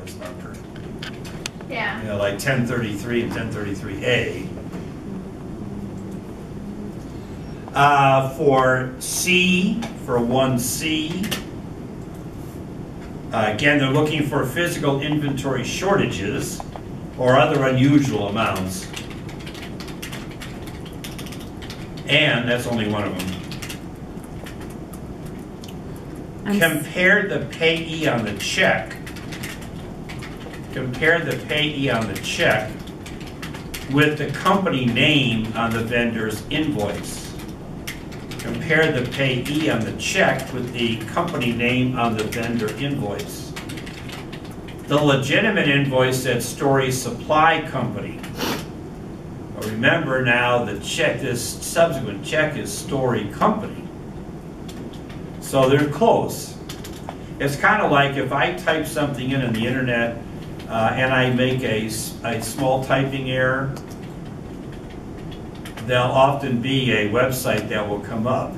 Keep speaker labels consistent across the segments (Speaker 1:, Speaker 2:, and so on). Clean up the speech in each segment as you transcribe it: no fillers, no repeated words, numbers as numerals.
Speaker 1: this number.
Speaker 2: Yeah.
Speaker 1: You know, like 1033 and 1033A. For C, for 1C, again, they're looking for physical inventory shortages or other unusual amounts. And that's only one of them. Compare the payee on the check. Compare the payee on the check with the company name on the vendor's invoice. Compare the payee on the check with the company name on the vendor invoice. The legitimate invoice said Story Supply Company. But remember now, the check, this subsequent check is Story Company. So they're close. It's kind of like if I type something in on the internet and I make a small typing error, there'll often be a website that will come up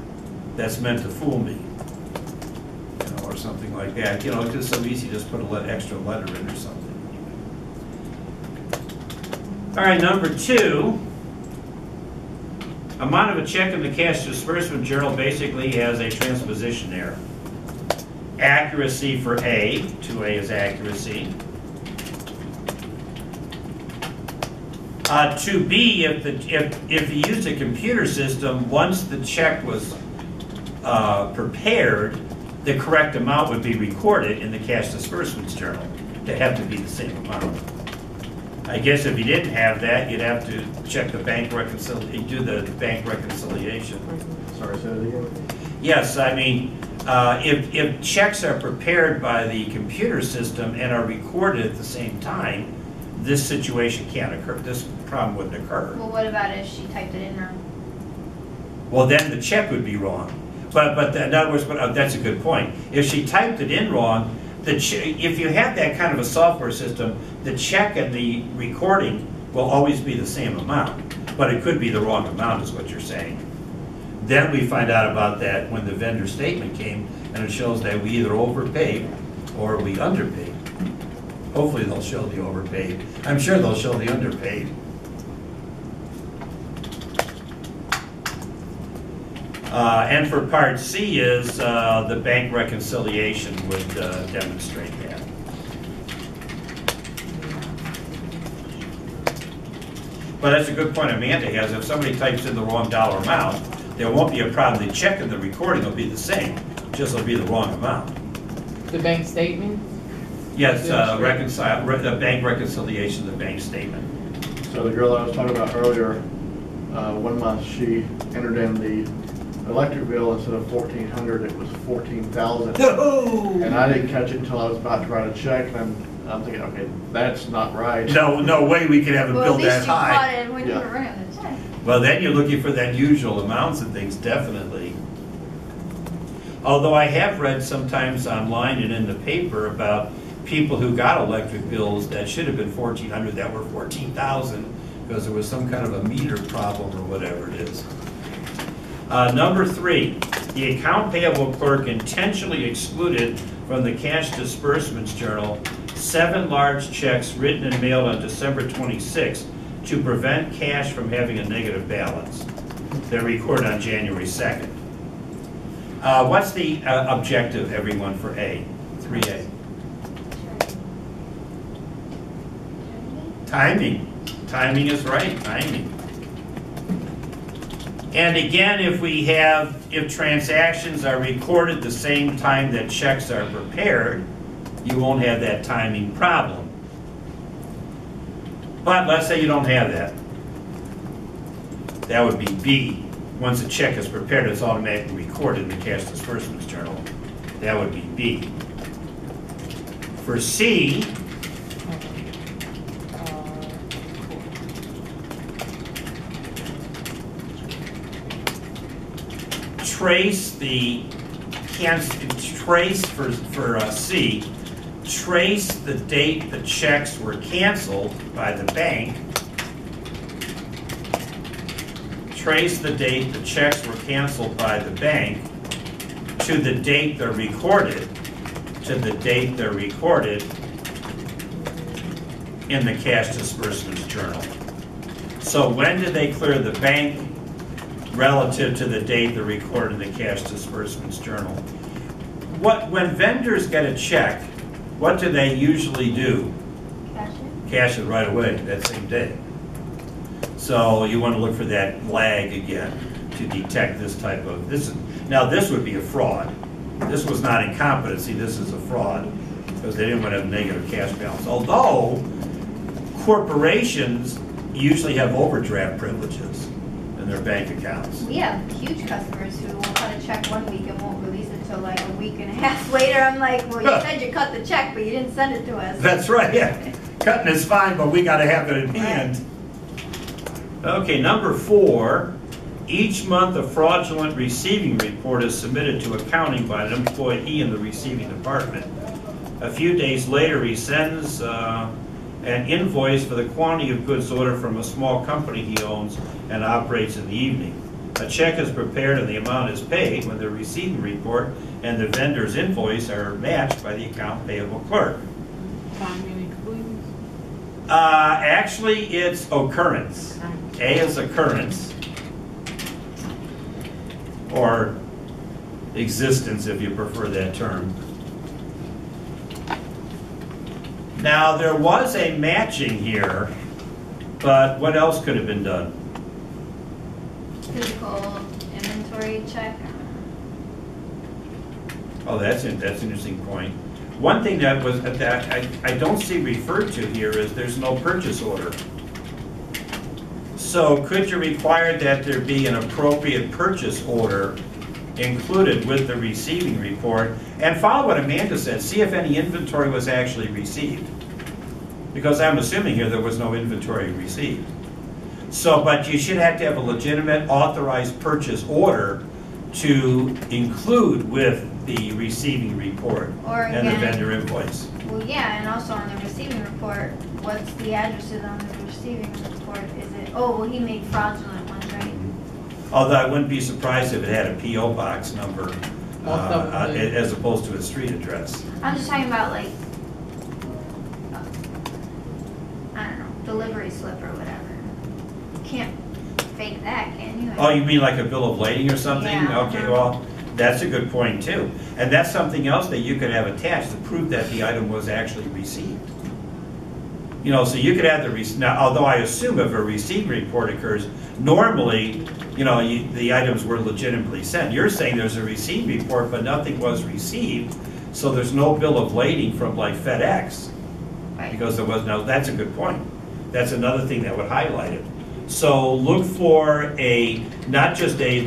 Speaker 1: that's meant to fool me, you know, or something like that. You know, it's just so easy to just put an extra letter in or something. All right, number 2. Amount of a check in the cash disbursement journal basically has a transposition error. Accuracy for A, 2A is accuracy. To B, if you used a computer system, once the check was prepared, the correct amount would be recorded in the cash disbursements journal. They have to be the same amount. I guess if you didn't have that, you'd have to check the bank reconciliation, do the bank reconciliation.
Speaker 3: Sorry, say that again.
Speaker 1: Yes, I mean, if checks are prepared by the computer system and are recorded at the same time, this situation can't occur. This problem wouldn't occur.
Speaker 2: Well, what about if she typed it in wrong?
Speaker 1: Well, then the check would be wrong. But in other words, that's a good point. If she typed it in wrong, if you have that kind of a software system, the check and the recording will always be the same amount, but it could be the wrong amount is what you're saying. Then we find out about that when the vendor statement came, and it shows that we either overpaid or we underpaid. Hopefully they'll show the overpaid. I'm sure they'll show the underpaid. And for part C is the bank reconciliation would demonstrate that. But that's a good point Amanda has. If somebody types in the wrong dollar amount, there won't be a problem. The check and the recording will be the same, just it'll be the wrong amount.
Speaker 4: The bank statement?
Speaker 1: Yes, the bank reconciliation, the bank statement.
Speaker 3: So the girl I was talking about earlier, 1 month she entered in the electric bill. Instead of 1,400, it was 14,000.
Speaker 1: No!
Speaker 3: And I didn't catch it until I was about to write a check, and I'm thinking, okay, that's not right.
Speaker 1: No way we could have a bill that high.
Speaker 2: Well, at least you caught it when you
Speaker 3: Yeah.
Speaker 2: were writing the check.
Speaker 1: Well, then you're looking for the unusual amounts and things, definitely. Although I have read sometimes online and in the paper about people who got electric bills that should have been 1,400 that were 14,000 because there was some kind of a meter problem or whatever it is. Number 3, the account payable clerk intentionally excluded from the cash disbursements journal 7 large checks written and mailed on December 26th to prevent cash from having a negative balance. They're recorded on January 2nd. What's the objective, everyone, for A? 3A. Timing. Timing is right, timing. And again, if transactions are recorded the same time that checks are prepared, you won't have that timing problem. But let's say you don't have that. That would be B. Once a check is prepared, it's automatically recorded in the cash disbursements journal. That would be B. For C, trace the date the checks were canceled by the bank. Trace the date the checks were canceled by the bank to the date they're recorded, in the cash disbursements journal. So when did they clear the bank relative to the date they're recorded in the cash disbursements journal? When vendors get a check, what do they usually do?
Speaker 2: Cash it.
Speaker 1: Cash it right away, that same day. So you want to look for that lag again to detect this type of, now this would be a fraud. This was not incompetency, this is a fraud, because they didn't want to have a negative cash balance. Although, corporations usually have overdraft privileges in their bank accounts.
Speaker 2: We have huge customers who will cut a check one week and won't release it till like a week and a half later. I'm like, well, you said you cut the check, but you didn't send it to us.
Speaker 1: That's right, yeah. Cutting is fine, but we got to have it in hand. Okay, number 4, each month a fraudulent receiving report is submitted to accounting by an employee in the receiving department. A few days later, he sends an invoice for the quantity of goods ordered from a small company he owns and operates in the evening. A check is prepared and the amount is paid when the receiving report and the vendor's invoice are matched by the account payable clerk.
Speaker 4: Timing includes?
Speaker 1: Actually, it's occurrence. A is occurrence, or existence if you prefer that term. Now, there was a matching here, but what else could have been done?
Speaker 2: Physical inventory check.
Speaker 1: Oh, that's an interesting point. One thing that I don't see referred to here is there's no purchase order. So could you require that there be an appropriate purchase order included with the receiving report? And follow what Amanda said, see if any inventory was actually received. Because I'm assuming here there was no inventory received. So, but you should have to have a legitimate authorized purchase order to include with the receiving report and the vendor invoice.
Speaker 2: Well, yeah, and also on the receiving report, what's the addresses on the receiving report? Is it, oh, well, he made fraudulent ones, right?
Speaker 1: Although I wouldn't be surprised if it had a P.O. box number as opposed to a street address.
Speaker 2: I'm just talking about like, I don't know, delivery slip or whatever. You can't fake that, can you?
Speaker 1: Oh, you mean like a bill of lading or something?
Speaker 2: Yeah.
Speaker 1: Okay, well, that's a good point too. And that's something else that you could have attached to prove that the item was actually received. You know, so you could have the now, although I assume if a receipt report occurs, normally, you know, the items were legitimately sent. You're saying there's a receipt report, but nothing was received, so there's no bill of lading from like FedEx.
Speaker 2: Right.
Speaker 1: Because there was no, that's a good point. That's another thing that would highlight it. So look for not just a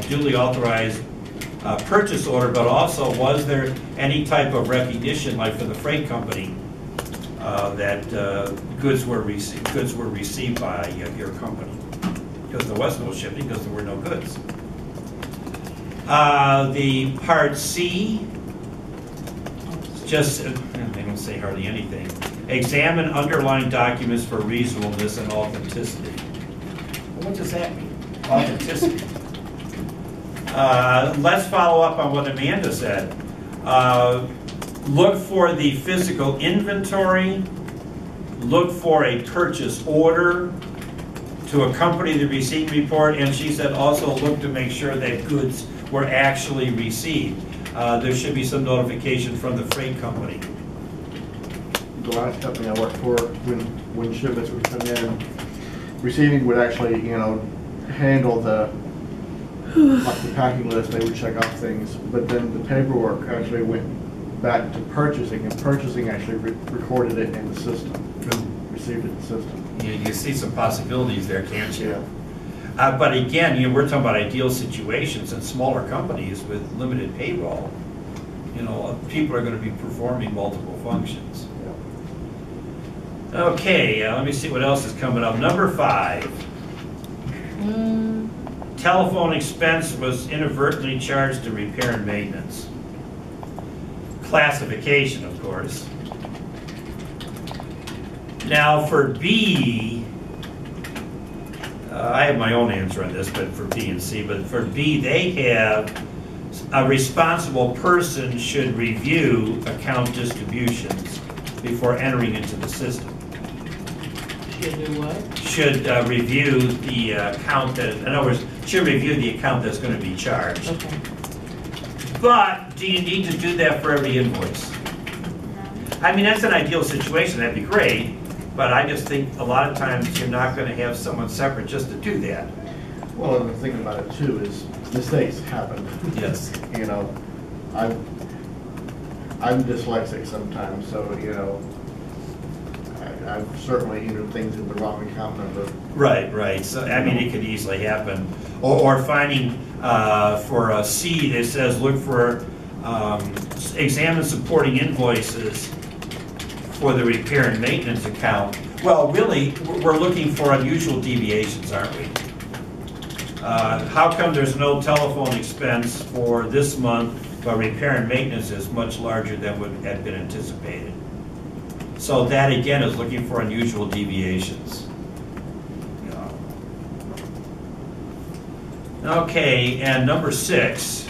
Speaker 1: duly authorized purchase order, but also was there any type of recognition, like for the freight company, that goods were received by your company? Because there was no shipping, because there were no goods. The part C, just they don't say hardly anything. Examine underlying documents for reasonableness and authenticity. Well, what does that mean? Authenticity. Let's follow up on what Amanda said. Look for the physical inventory. Look for a purchase order to accompany the receipt report. And she said also look to make sure that goods were actually received. There should be some notification from the freight company.
Speaker 3: The last company I worked for, when shipments would come in, receiving would actually, you know, handle like the packing list. They would check off things, but then the paperwork actually went back to purchasing, and purchasing actually recorded it in the system, received it in the system.
Speaker 1: You see some possibilities there, can't you?
Speaker 3: Yeah.
Speaker 1: But again, you know, we're talking about ideal situations and smaller companies with limited payroll. You know, people are going to be performing multiple functions. Okay, let me see what else is coming up. Number 5. Telephone expense was inadvertently charged to repair and maintenance. Classification, of course. Now for B, I have my own answer on this, but for B and C, but for B, they have a responsible person should review account distributions before entering into the system.
Speaker 4: Should do what?
Speaker 1: Should review the account that, in other words, should review the account that's going to be charged.
Speaker 4: Okay.
Speaker 1: But do you need to do that for every invoice? I mean, that's an ideal situation, that'd be great, but I just think a lot of times you're not going to have someone separate just to do that.
Speaker 3: Well, and the thing about it too is mistakes happen.
Speaker 1: Yes.
Speaker 3: You know, I'm dyslexic sometimes, so, you know, I've certainly entered things in the wrong account number.
Speaker 1: Right, right. So, I mean, it could easily happen. Or finding for a C that says, look for, examine supporting invoices for the repair and maintenance account. Well, really, we're looking for unusual deviations, aren't we? How come there's no telephone expense for this month, but repair and maintenance is much larger than what had been anticipated? So that, again, is looking for unusual deviations. Okay, and number 6.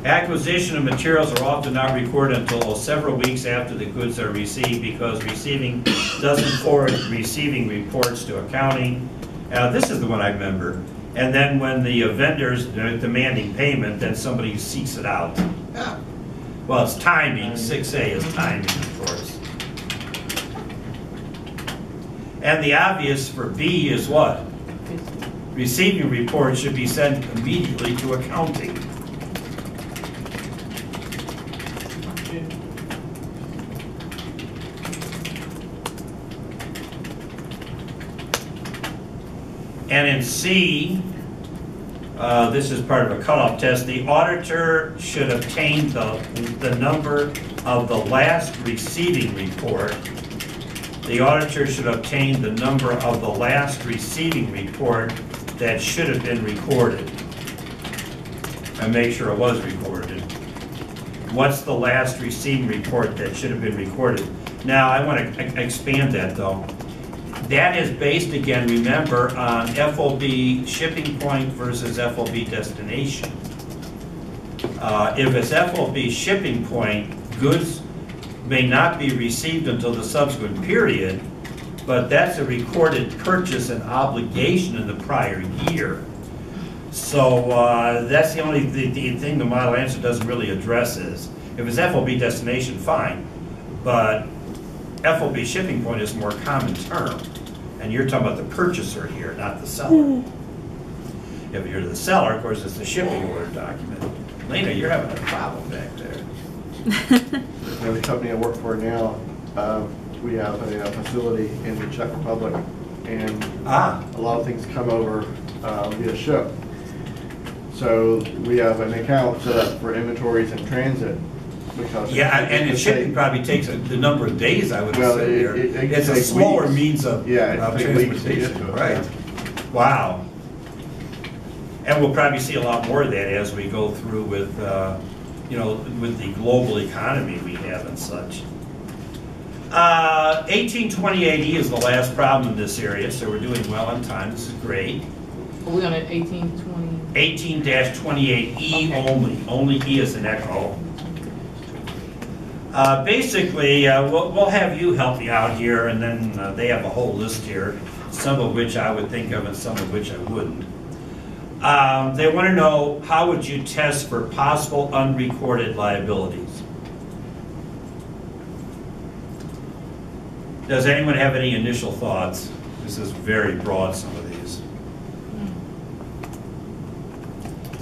Speaker 1: Acquisition of materials are often not recorded until several weeks after the goods are received because receiving doesn't forward receiving reports to accounting. This is the one I remember. And then when the vendors are demanding payment, then somebody seeks it out. Well, it's timing. 6A is timing, of course. And the obvious for B is what? Receiving reports should be sent immediately to accounting. And in C, this is part of a cutoff test, the auditor should obtain the number of the last receiving report. The auditor should obtain the number of the last receiving report that should have been recorded. And make sure it was recorded. What's the last receiving report that should have been recorded? Now, I want to expand that, though. That is based, again, remember, on FOB shipping point versus FOB destination. If it's FOB shipping point, goods may not be received until the subsequent period, but that's a recorded purchase and obligation in the prior year. So that's the only thing the model answer doesn't really address is, if it's FOB destination, fine, but FOB shipping point is a more common term. And you're talking about the purchaser here, not the seller. If you're the seller, of course, it's the shipping order document. Lena, you're having a problem back there.
Speaker 3: The company I work for now, we have a facility in the Czech Republic, and a lot of things come over via ship. So we have an account set up for inventories in transit. Because
Speaker 1: and shipping probably takes the number of days, I would say. It's a slower means of transportation, right? Wow. And we'll probably see a lot more of that as we go through with, with the global economy we have and such. 1828E is the last problem in this area, so we're doing well on time. This is great.
Speaker 4: Are we on at 1820?
Speaker 1: 18-28E
Speaker 4: okay.
Speaker 1: Only E is an echo. Basically, we'll have you help me out here, and then they have a whole list here, some of which I would think of and some of which I wouldn't. They want to know, how would you test for possible unrecorded liabilities? Does anyone have any initial thoughts? This is very broad, some of these.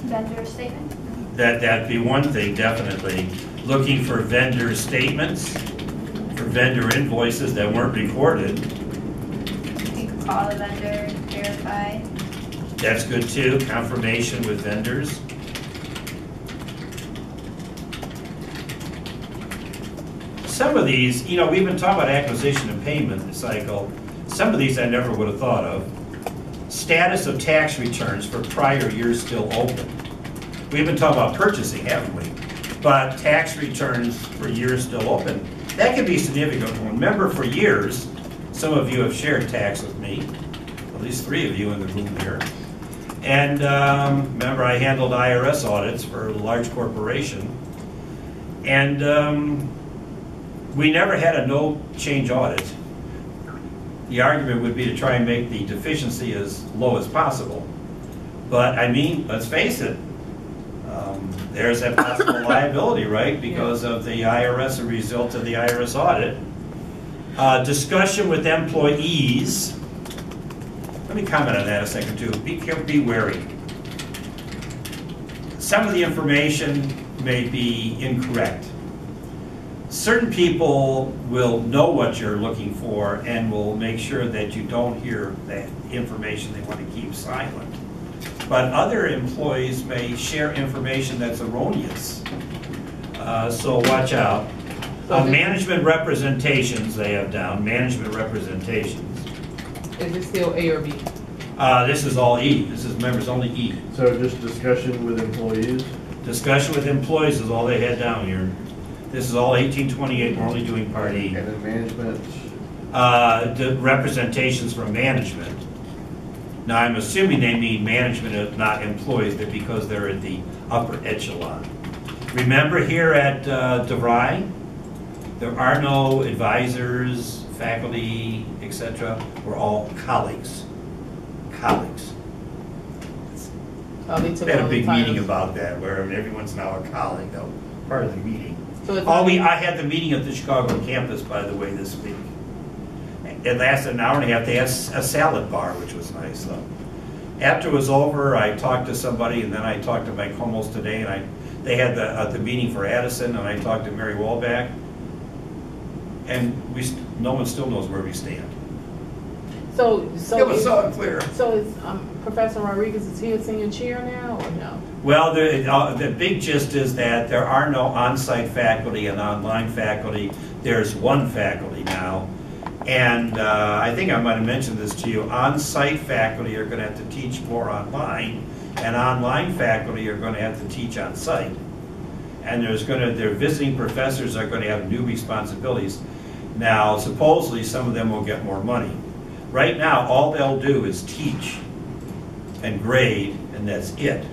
Speaker 2: Vendor statement?
Speaker 1: That'd be one thing, definitely. Looking for vendor statements, for vendor invoices that weren't recorded.
Speaker 2: You can call the vendor, verify.
Speaker 1: That's good too, confirmation with vendors. Some of these, we've been talking about acquisition and payment cycle. Some of these I never would have thought of. Status of tax returns for prior years still open. We've been talking about purchasing, haven't we? But tax returns for years still open. That can be significant. Remember, for years, some of you have shared tax with me, at least 3 of you in the room here. And remember, I handled IRS audits for a large corporation. And we never had a no change audit. The argument would be to try and make the deficiency as low as possible. But I mean, let's face it, there's that possible liability, right? Because of the IRS, a result of the IRS audit. Discussion with employees. Let me comment on that a second too. Be wary. Some of the information may be incorrect. Certain people will know what you're looking for and will make sure that you don't hear that information they want to keep silent. But other employees may share information that's erroneous. So watch out. Management representations they have down, management representations.
Speaker 4: Is it still A or B?
Speaker 1: This is all E. This is members only E.
Speaker 3: So just discussion with employees?
Speaker 1: Discussion with employees is all they had down here. This is all 1828, we're only doing part E.
Speaker 3: And then management?
Speaker 1: The representations from management. Now, I'm assuming they mean management, not employees, but because they're at the upper echelon. Remember here at DeVry, there are no advisors, faculty, etc. We're all colleagues. Colleagues.
Speaker 4: They
Speaker 1: We had a big meeting about that, where everyone's now a colleague, though, part of the meeting.
Speaker 4: So
Speaker 1: I had the meeting at the Chicago campus, by the way, this week. It lasted an hour and a half. They had a salad bar, which was nice, though. After it was over, I talked to somebody, and then I talked to Mike Homels today, and they had the meeting for Addison, and I talked to Mary Wallback, and no one still knows where we stand.
Speaker 4: So
Speaker 1: It was so unclear.
Speaker 4: So is Professor Rodriguez, is he a senior chair now or no?
Speaker 1: Well, the big gist is that there are no on-site faculty and online faculty. There's one faculty now. And I think I might have mentioned this to you. On-site faculty are going to have to teach more online, and online faculty are going to have to teach on-site. And their visiting professors are going to have new responsibilities. Now, supposedly, some of them will get more money. Right now, all they'll do is teach and grade, and that's it.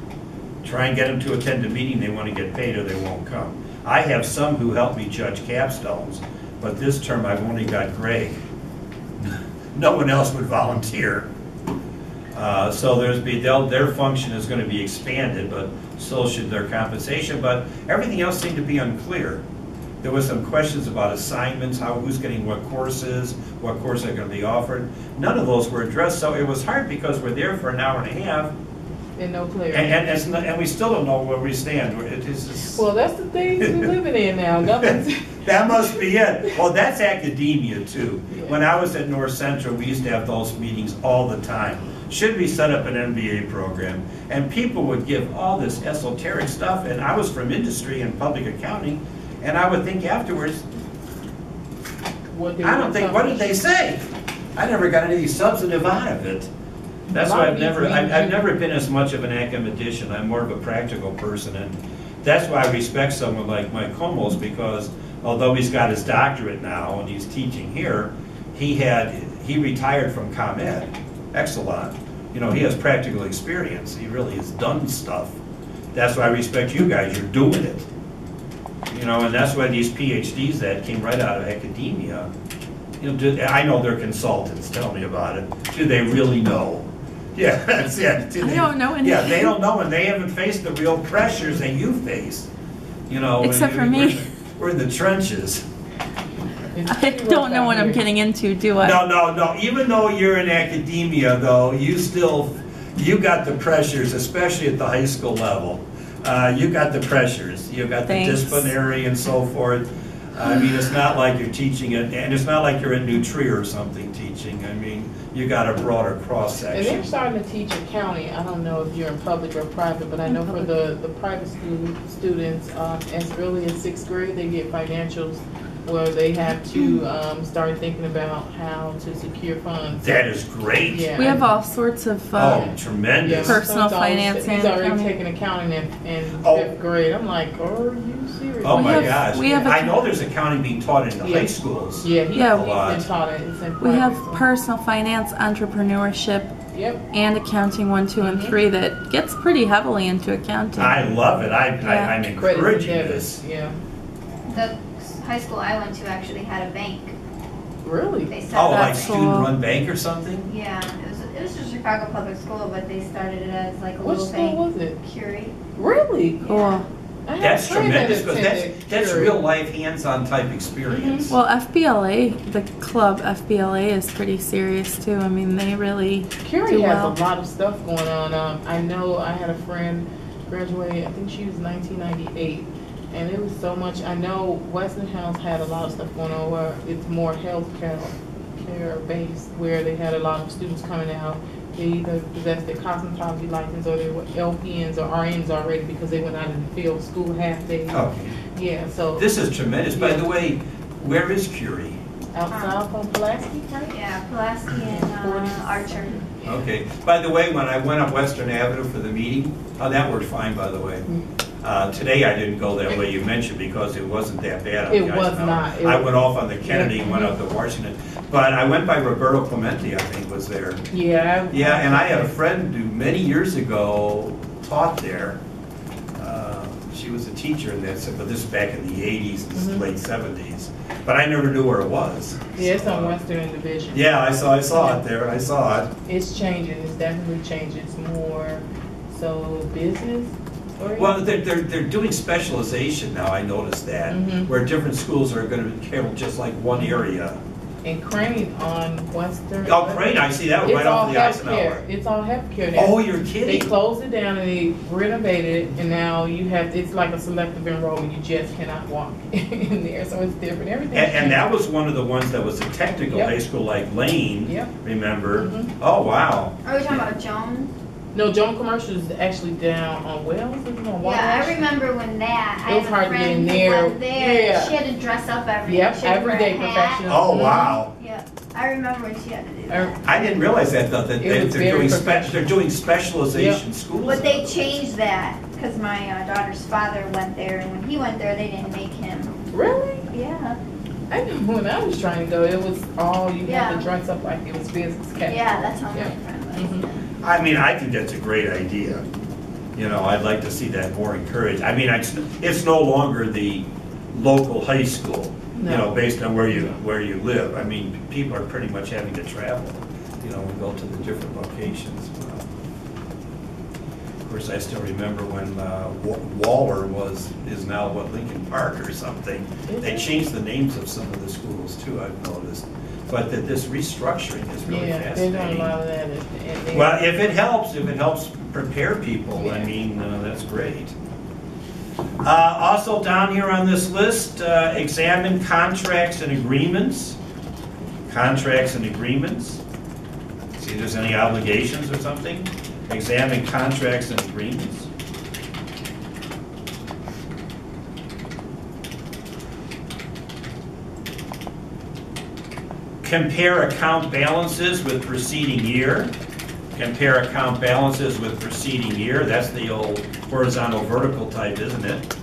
Speaker 1: Try and get them to attend a meeting, they want to get paid or they won't come. I have some who help me judge capstones, but this term I've only got Greg. No one else would volunteer. So their function is going to be expanded, but so should their compensation. But everything else seemed to be unclear. There was some questions about assignments, who's getting what courses are going to be offered. None of those were addressed, so it was hard because we're there for an hour and a half.
Speaker 4: And no clarity.
Speaker 1: And we still don't know where we stand.
Speaker 4: Well, that's the thing we're living in now.
Speaker 1: That must be it. Well, that's academia too.
Speaker 4: Yeah.
Speaker 1: When I was at North Central, we used to have those meetings all the time. Should we set up an MBA program? And people would give all this esoteric stuff, and I was from industry and public accounting, and I would think afterwards, what did they say? I never got any substantive out of it. That's why I've never been as much of an academician. I'm more of a practical person, and that's why I respect someone like Mike Homels, because although he's got his doctorate now and he's teaching here, he retired from ComEd, Exelon. You know, he has practical experience. He really has done stuff. That's why I respect you guys. You're doing it. You know, and that's why these PhDs that came right out of academia, you know, I know they're consultants. Tell me about it. Do they really know? Yeah, that's it.
Speaker 5: They don't know anything.
Speaker 1: Yeah, they don't know, and they haven't faced the real pressures that you face. You know,
Speaker 5: except for me.
Speaker 1: We're in the trenches.
Speaker 5: I don't know what I'm getting into, do I?
Speaker 1: No. Even though you're in academia, though, you got the pressures, especially at the high school level. You got the pressures. You got the disciplinary and so forth. I mean, it's not like you're teaching it, and it's not like you're at New Tree or something teaching. I mean, you got a broader cross section.
Speaker 4: And they're starting to teach accounting. I don't know if you're in public or private, but I know for the private students, as early as 6th grade, they get financials where they have to start thinking about how to secure funds.
Speaker 1: That is great.
Speaker 4: Yeah.
Speaker 5: We have all sorts of
Speaker 1: tremendous.
Speaker 5: personal finance and
Speaker 4: he's already
Speaker 5: accounting.
Speaker 4: taking accounting in 5th grade. I'm like, are you serious?
Speaker 1: Oh my gosh.
Speaker 5: I
Speaker 1: know there's accounting being taught in the high schools.
Speaker 4: Yeah, he's
Speaker 1: a lot.
Speaker 4: been taught it. It's in
Speaker 5: We have
Speaker 4: private, so.
Speaker 5: personal finance, entrepreneurship,
Speaker 4: Yep.
Speaker 5: and accounting 1, 2, and 3 that gets pretty heavily into accounting.
Speaker 1: I love it. I'm
Speaker 4: Credits and
Speaker 1: encouraging
Speaker 4: debits,
Speaker 1: this.
Speaker 4: yeah.
Speaker 2: The high school I went to actually had a bank.
Speaker 4: Really?
Speaker 2: They set
Speaker 1: Oh,
Speaker 2: it
Speaker 1: like
Speaker 2: up.
Speaker 5: That's cool.
Speaker 1: student-run bank or something?
Speaker 2: Yeah, it was just Chicago Public School, but they started it as like a
Speaker 4: Which
Speaker 2: little
Speaker 4: school
Speaker 2: bank.
Speaker 4: was it?
Speaker 2: Curie.
Speaker 4: Really?
Speaker 5: Cool.
Speaker 4: I had
Speaker 1: That's
Speaker 4: a friend that
Speaker 1: tremendous, because
Speaker 4: attended
Speaker 1: that's
Speaker 4: Curie.
Speaker 1: real life, hands-on type experience.
Speaker 5: Well, FBLA, the club FBLA is pretty serious too. I mean, they really
Speaker 4: Curie
Speaker 5: do
Speaker 4: has
Speaker 5: well.
Speaker 4: a lot of stuff going on. I know I had a friend graduated, I think she was 1998, and it was so much. I know Westinghouse had a lot of stuff going on where it's more healthcare based, where they had a lot of students coming out. They either possessed their cosmetology license or they were LPNs or RNs already because they went out in the field, school half day.
Speaker 1: Okay.
Speaker 4: Yeah, so
Speaker 1: This is tremendous. By the way, where is Curie?
Speaker 4: outside from Pulaski, right?
Speaker 2: Yeah, Pulaski and Archer.
Speaker 1: Okay. By the way, when I went up Western Avenue for the meeting, that worked fine, by the way. Today I didn't go that way you mentioned because it wasn't that bad. On
Speaker 4: It
Speaker 1: the
Speaker 4: was
Speaker 1: Eisenhower.
Speaker 4: not. It
Speaker 1: I
Speaker 4: was-
Speaker 1: went off on the Kennedy and went up to Washington. But I went by Roberto Clemente, I think, was there.
Speaker 4: Yeah.
Speaker 1: Yeah, and I had a friend who many years ago taught there. She was a teacher in that, but this is back in the 80s and late 70s. But I never knew where it was.
Speaker 4: Yeah, it's
Speaker 1: So,
Speaker 4: on Western Division.
Speaker 1: Yeah, I saw it there. I saw it.
Speaker 4: It's changing. It's definitely changing. It's more so business oriented.
Speaker 1: Well, they're doing specialization now. I noticed that,
Speaker 4: Mhm.
Speaker 1: where different schools are going to handle just like one area.
Speaker 4: And Crane on Western.
Speaker 1: Oh, Crane, I see that one
Speaker 4: It's
Speaker 1: right
Speaker 4: all
Speaker 1: off the Eisenhower.
Speaker 4: healthcare. It's all healthcare now.
Speaker 1: Oh, you're
Speaker 4: They
Speaker 1: kidding?
Speaker 4: closed it down and they renovated it, and now you have, it's like a selective enrollment. You just cannot walk in there, so it's different. Everything.
Speaker 1: And that was one of the ones that was a technical
Speaker 4: Yep.
Speaker 1: high school like Lane.
Speaker 4: Yep.
Speaker 1: Remember?
Speaker 4: Mhm.
Speaker 1: Oh, wow.
Speaker 2: Are we talking about Joan?
Speaker 4: No, Joan Commercial is actually down on Wells. Isn't it on
Speaker 2: Yeah, I
Speaker 4: Wabash?
Speaker 2: remember when that. I
Speaker 4: It was
Speaker 2: had a
Speaker 4: hard to get in
Speaker 2: friend who
Speaker 4: there.
Speaker 2: went there.
Speaker 4: Yeah.
Speaker 2: She had to dress up every
Speaker 4: Yep,
Speaker 2: she had to wear a
Speaker 4: everyday
Speaker 2: hat.
Speaker 4: professional.
Speaker 1: Oh,
Speaker 4: Mhm.
Speaker 1: wow.
Speaker 2: Yeah, I remember when she had to do that.
Speaker 1: I didn't realize that, though, that
Speaker 4: It was very
Speaker 1: they're doing specialization schools.
Speaker 2: But they changed that because my daughter's father went there, and when he went there, they didn't make him.
Speaker 4: Really?
Speaker 2: Yeah,
Speaker 4: I know when I was trying to go, it was all, you had
Speaker 2: Yeah.
Speaker 4: to dress up like it was business casual.
Speaker 2: yeah, that's how my
Speaker 4: Yeah.
Speaker 2: friend was.
Speaker 4: Mhm.
Speaker 1: I mean, I think that's a great idea. You know, I'd like to see that more encouraged. I mean, it's no longer the local high school, you know,
Speaker 4: No.
Speaker 1: based on where you live. I mean, people are pretty much having to travel, you know, and go to the different locations. Of course, I still remember when Waller is now what, Lincoln Park or something. They changed the names of some of the schools too, I've noticed. But that this restructuring is really
Speaker 4: Yeah, they're doing a
Speaker 1: fascinating.
Speaker 4: lot of that. And they-
Speaker 1: Well, if it helps prepare people, I
Speaker 4: Yeah.
Speaker 1: mean, that's great. Also down here on this list, examine contracts and agreements. Contracts and agreements. See if there's any obligations or something. Examine contracts and agreements. Compare account balances with preceding year. Compare account balances with preceding year. That's the old horizontal vertical type, isn't it?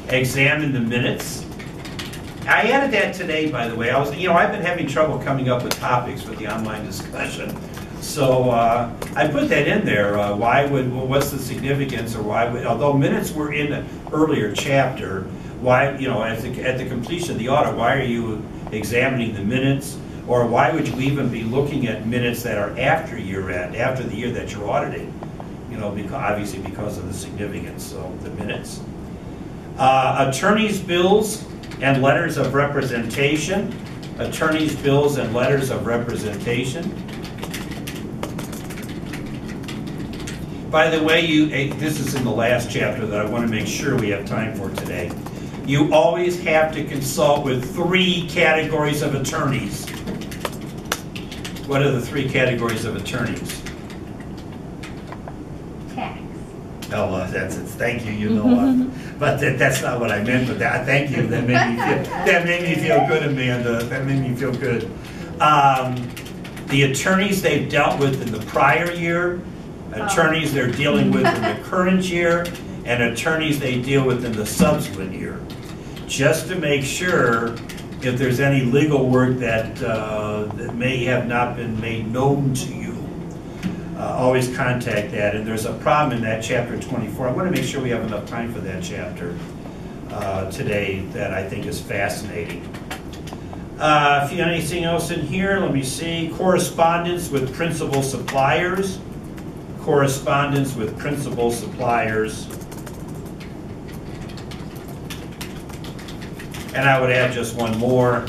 Speaker 1: Examine the minutes. I added that today, by the way. I've been having trouble coming up with topics for the online discussion. So I put that in there. What's the significance, or why would, although minutes were in an earlier chapter, why, at the completion of the audit, why are you examining the minutes? Or why would you even be looking at minutes that are after year end, after the year that you're auditing? Obviously because of the significance of the minutes. Attorney's bills and letters of representation. Attorney's bills and letters of representation. By the way, this is in the last chapter that I want to make sure we have time for today. You always have to consult with 3 categories of attorneys. What are the 3 categories of attorneys?
Speaker 2: Tax.
Speaker 1: Oh, that's it. Thank you. You know what? But that's not what I meant. But thank you. That made me feel good, Amanda. That made me feel good. The attorneys they've dealt with in the prior year, attorneys they're dealing with in the current year, and attorneys they deal with in the subsequent year. Just to make sure If there's any legal work that may have not been made known to you, always contact that. And there's a problem in that chapter 24. I want to make sure we have enough time for that chapter today that I think is fascinating. If you have anything else in here, let me see. Correspondence with principal suppliers. Correspondence with principal suppliers. And I would add just one more,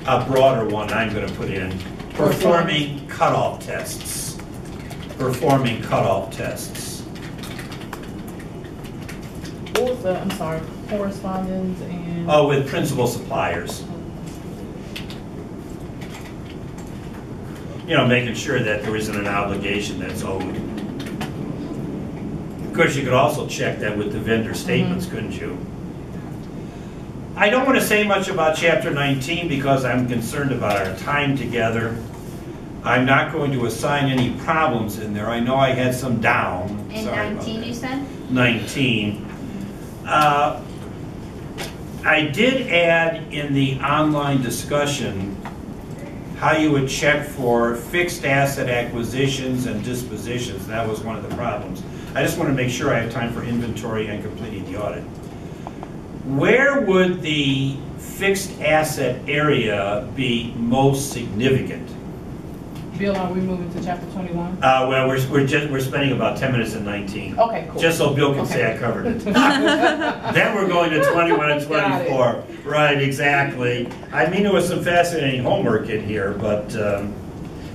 Speaker 1: a broader one I'm going to put in. Performing cutoff tests. Performing cutoff tests.
Speaker 4: What was that? I'm sorry. Correspondence and.
Speaker 1: Oh, with principal suppliers. You know, making sure that there isn't an obligation that's owed. Of course, you could also check that with the vendor statements, couldn't you? I don't want to say much about Chapter 19 because I'm concerned about our time together. I'm not going to assign any problems in there. I know I had some down.
Speaker 2: In
Speaker 1: Sorry
Speaker 2: 19, you said?
Speaker 1: 19. I did add in the online discussion how you would check for fixed asset acquisitions and dispositions. That was one of the problems. I just want to make sure I have time for inventory and completing the audit. Where would the fixed asset area be most significant?
Speaker 4: Bill, are we moving to chapter 21?
Speaker 1: Well, we're spending about 10 minutes in 19.
Speaker 4: Okay, cool.
Speaker 1: Just so Bill can say I covered it. Then we're going to 21 and 24. Right, exactly. I mean, there was some fascinating homework in here, but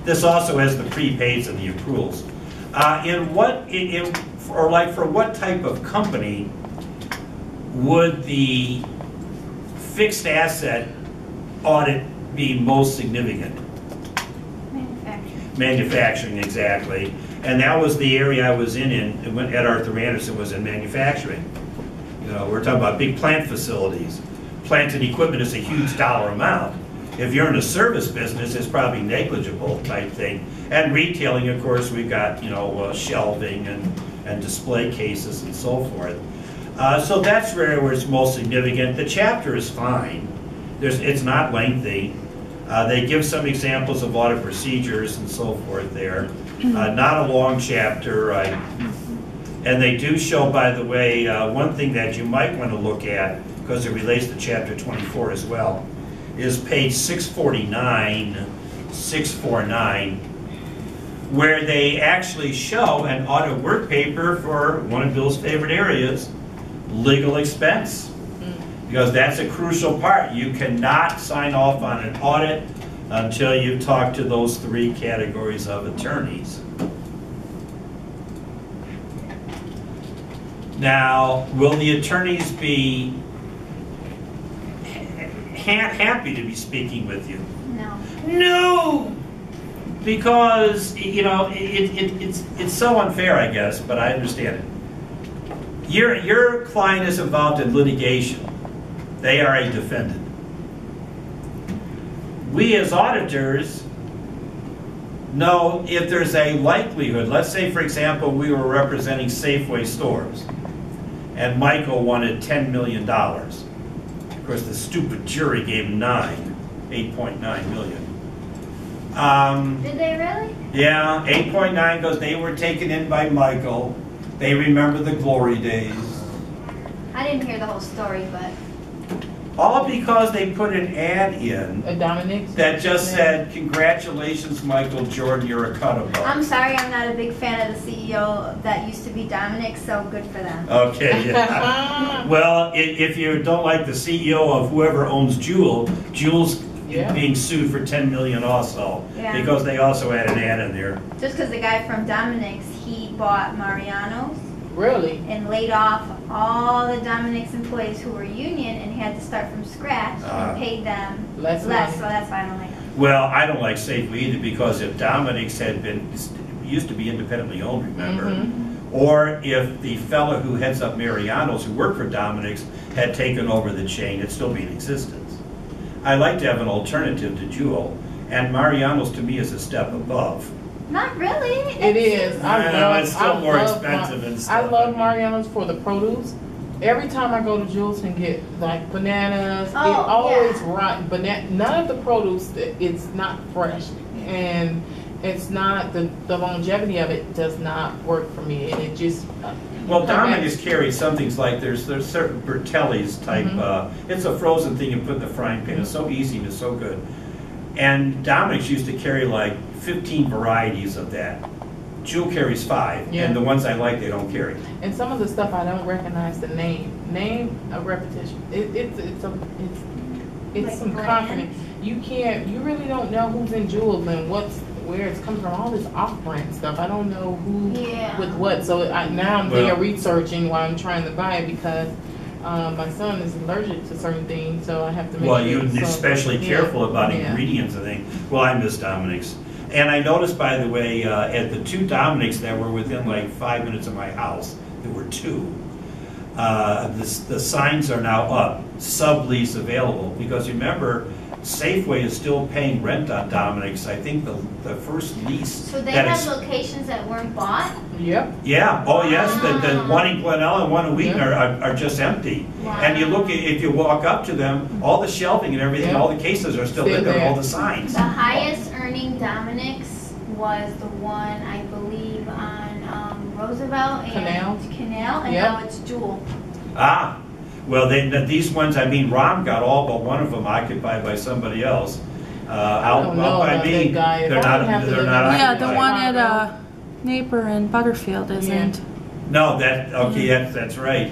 Speaker 1: this also has the prepaids and the accruals. For what type of company would the fixed asset audit be most significant? Manufacturing, exactly. And that was the area I was in when Ed Arthur Anderson was in manufacturing. You know, we're talking about big plant facilities. Plant and equipment is a huge dollar amount. If you're in a service business, it's probably negligible type thing. And retailing, of course, we've got, you know, shelving and display cases and so forth. So that's where it's most significant. The chapter is fine. It's not lengthy. They give some examples of audit procedures and so forth there. Not a long chapter. And they do show, by the way, one thing that you might want to look at, because it relates to chapter 24 as well, is page 649, where they actually show an audit work paper for one of Bill's favorite areas, legal expense. Because that's a crucial part. You cannot sign off on an audit until you talk to those three categories of attorneys. Now, will the attorneys be happy to be speaking with you?
Speaker 2: No.
Speaker 1: No! Because, you know, it's so unfair, I guess, but I understand it. Your client is involved in litigation. They are a defendant. We as auditors know if there's a likelihood. Let's say, for example, we were representing Safeway stores and Michael wanted $10 million. Of course, the stupid jury gave him $8.9 million.
Speaker 2: Did they really?
Speaker 1: Yeah, 8.9 goes, they were taken in by Michael. They remember the glory days.
Speaker 2: I didn't hear the whole story, but...
Speaker 1: All because they put an ad in
Speaker 4: Dominic
Speaker 1: that just said, congratulations, Michael Jordan, you're a cut above.
Speaker 2: I'm sorry, I'm not a big fan of the CEO that used to be Dominic, so good for them.
Speaker 1: Okay, yeah. Well, if you don't like the CEO of whoever owns Juul's being sued for $10 million also, because they also had an ad in there.
Speaker 2: Just because the guy from Dominic's, he bought Mariano's.
Speaker 4: Really?
Speaker 2: And laid off all the Dominic's employees who were union and had to start from scratch and paid them less, so that's why I don't like them.
Speaker 1: Well, I don't like Safeway either, because if Dominic's used to be independently owned, remember? Or if the fellow who heads up Mariano's, who worked for Dominic's, had taken over the chain, it'd still be in existence. I like to have an alternative to Jewel, and Mariano's to me is a step above.
Speaker 2: Not really.
Speaker 4: It is.
Speaker 1: I know it's still more expensive and stuff.
Speaker 4: I love Mariano's for the produce, Every time I go to Jules and get like bananas,
Speaker 2: Oh,
Speaker 4: it always
Speaker 2: yeah.
Speaker 4: rotten. None of the produce, it's not fresh, and it's not the longevity of it does not work for me, and it just.
Speaker 1: Well, Dominic's carry some things like there's certain Bertelli's type. It's a frozen thing you put in the frying pan. It's so easy and it's so good. And Dominic's used to carry like 15 varieties of that. Jewel carries 5,
Speaker 4: Yeah.
Speaker 1: and the ones I like they don't carry.
Speaker 4: And some of the stuff I don't recognize the name a repetition. It's
Speaker 2: Like
Speaker 4: some
Speaker 2: brand?
Speaker 4: confidence. You really don't know who's in Jewel and where it's coming from. All this off-brand stuff. I don't know who
Speaker 2: Yeah.
Speaker 4: with what. So now I'm
Speaker 1: Well-
Speaker 4: there researching while I'm trying to buy it because my son is allergic to certain things, so I have to make
Speaker 1: Well,
Speaker 4: sure.
Speaker 1: you're
Speaker 4: so-
Speaker 1: especially
Speaker 4: yeah,
Speaker 1: careful about
Speaker 4: yeah.
Speaker 1: ingredients and things. Well, I miss Dominic's. And I noticed, by the way, at the 2 Dominic's that were within like 5 minutes of my house, there were 2. The signs are now up, sublease available, because remember, Safeway is still paying rent on Dominic's. I think the first lease.
Speaker 2: So they
Speaker 1: that
Speaker 2: have
Speaker 1: is-
Speaker 2: locations that weren't bought?
Speaker 4: Yep.
Speaker 1: Yeah, oh yes, the
Speaker 2: Wow.
Speaker 1: one in Glenelg and one in Wheaton
Speaker 4: Yeah.
Speaker 1: are just empty.
Speaker 2: Wow.
Speaker 1: And you look, if you walk up to them, all the shelving and everything,
Speaker 4: Yeah.
Speaker 1: all the cases are still
Speaker 4: Still
Speaker 1: in there,
Speaker 4: there.
Speaker 1: all the signs.
Speaker 2: The highest earning Dominic's was the one, I believe, on Roosevelt and Canal, and
Speaker 4: Yep.
Speaker 2: now it's Jewel.
Speaker 1: Ah, well, these ones, I mean, Rom got all but one of them occupied by somebody else. Out
Speaker 4: don't know
Speaker 1: out by
Speaker 4: about
Speaker 1: me,
Speaker 4: that guy.
Speaker 1: they're
Speaker 4: If I would have
Speaker 1: not,
Speaker 4: to
Speaker 1: they're
Speaker 4: live
Speaker 1: not
Speaker 4: in-
Speaker 5: Yeah, the
Speaker 1: occupied.
Speaker 5: one at Napier and Butterfield isn't.
Speaker 1: No, that's right.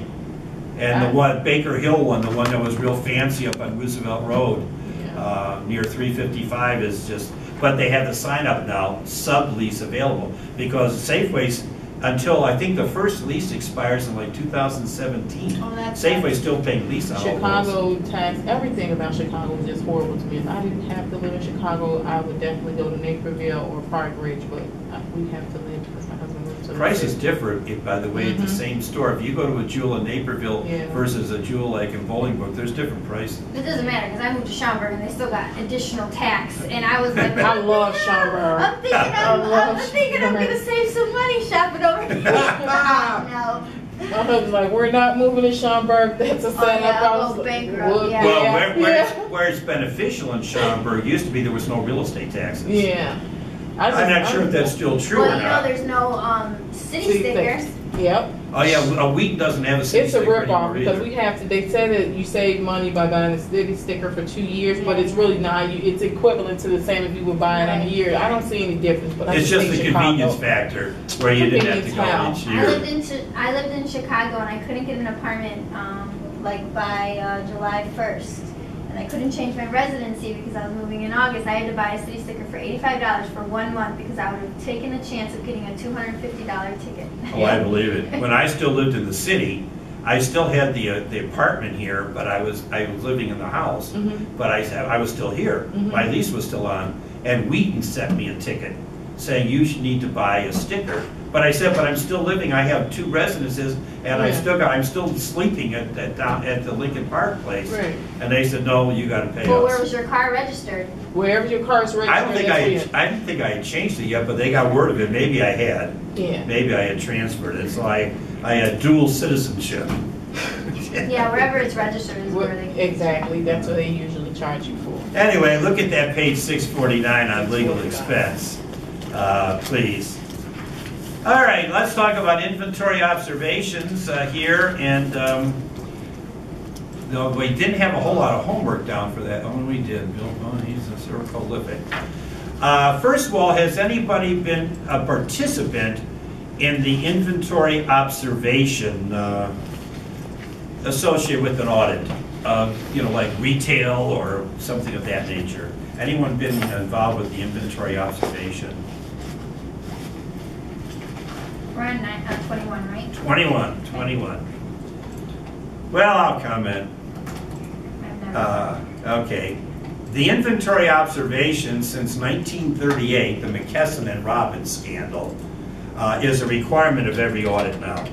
Speaker 1: And the one, Baker Hill one, the one that was real fancy up on Roosevelt Road, near 355 is just, but they have the sign up now, sublease available, because Safeway's, until I think the first lease expires in like 2017.
Speaker 2: Oh, that's
Speaker 1: Safeway's still paying lease on all those.
Speaker 4: Chicago tax, everything about Chicago is just horrible to me. If I didn't have to live in Chicago, I would definitely go to Naperville or Park Ridge, but we have to live because my husband lives in.
Speaker 1: Prices differ, by the way, at the same store. If you go to a Jewel in Naperville
Speaker 4: Yeah.
Speaker 1: versus a Jewel like in Bolingbrook, there's different prices.
Speaker 2: It doesn't matter, because I moved to Schaumburg and they still got additional tax, and I was like,
Speaker 4: I love Schaumburg.
Speaker 2: I'm thinking I'm gonna save some money shopping over here. No.
Speaker 4: My husband's like, we're not moving to Schaumburg. That's a setup.
Speaker 2: yeah,
Speaker 4: I
Speaker 2: I'll
Speaker 4: was
Speaker 2: go
Speaker 4: like,
Speaker 2: bankrupt,
Speaker 4: well,
Speaker 2: yeah.
Speaker 1: Well, where it's beneficial in Schaumburg, used to be there was no real estate taxes.
Speaker 4: Yeah.
Speaker 1: I'm not sure if that's still true or
Speaker 2: Well, you know,
Speaker 1: not.
Speaker 2: there's no city
Speaker 4: City
Speaker 2: stickers.
Speaker 4: Yep.
Speaker 1: Oh yeah, a Wheaton doesn't have a city
Speaker 4: It's a
Speaker 1: sticker
Speaker 4: ripoff
Speaker 1: anymore
Speaker 4: because
Speaker 1: either.
Speaker 4: we have to, they said that you save money by buying a city sticker for 2 years, but it's really not. It's equivalent to the same if you would buy it on a year. I don't see any difference, but I
Speaker 1: It's just
Speaker 4: think
Speaker 1: the
Speaker 4: Chicago.
Speaker 1: convenience factor where you didn't have to
Speaker 4: Convenience
Speaker 1: go
Speaker 4: how?
Speaker 1: each year.
Speaker 2: I lived in Chicago and I couldn't get an apartment like by July 1st. And I couldn't change my residency because I was moving in August. I had to buy a city sticker for $85 for 1 month because I would have taken a chance of getting a $250 ticket.
Speaker 1: Oh, I believe it. When I still lived in the city, I still had the apartment here, but I was living in the house. But I was still here. My lease was still on, and Wheaton sent me a ticket saying you should need to buy a sticker. But I said, but I'm still living. I have 2 residences, and I'm still sleeping at the Lincoln Park place.
Speaker 4: Right.
Speaker 1: And they said, no, you got to pay
Speaker 2: Well, where
Speaker 1: us.
Speaker 2: was your car registered?
Speaker 4: Wherever your car is registered.
Speaker 1: I don't think I didn't think I had changed it yet, but they got word of it. Maybe I had.
Speaker 4: Yeah.
Speaker 1: Maybe I had transferred it. So I had dual citizenship.
Speaker 2: Yeah, wherever it's registered is where they.
Speaker 4: Exactly. That's what they usually charge you for.
Speaker 1: Anyway, look at that page 649 on legal expense, please. All right, let's talk about inventory observations here. And no, we didn't have a whole lot of homework down for that. Oh, we did. Bill, oh, he's a sort of prolific. First of all, has anybody been a participant in the inventory observation associated with an audit of, like retail or something of that nature? Anyone been involved with the inventory observation?
Speaker 2: We're on 21, right?
Speaker 1: 21. Well, I'll comment.
Speaker 2: I've never.
Speaker 1: Okay. The inventory observation since 1938, the McKesson and Robbins scandal, is a requirement of every audit now.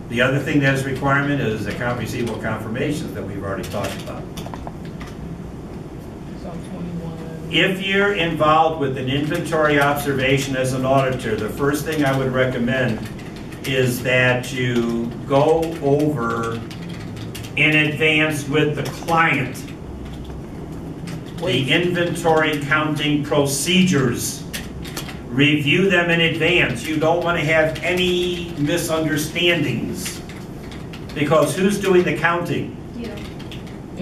Speaker 1: The other thing that is a requirement is account receivable confirmations that we've already talked about.
Speaker 4: So 21.
Speaker 1: If you're involved with an inventory observation as an auditor, the first thing I would recommend is that you go over in advance with the client the inventory counting procedures. Review them in advance. You don't want to have any misunderstandings. Because who's doing the counting?
Speaker 2: You.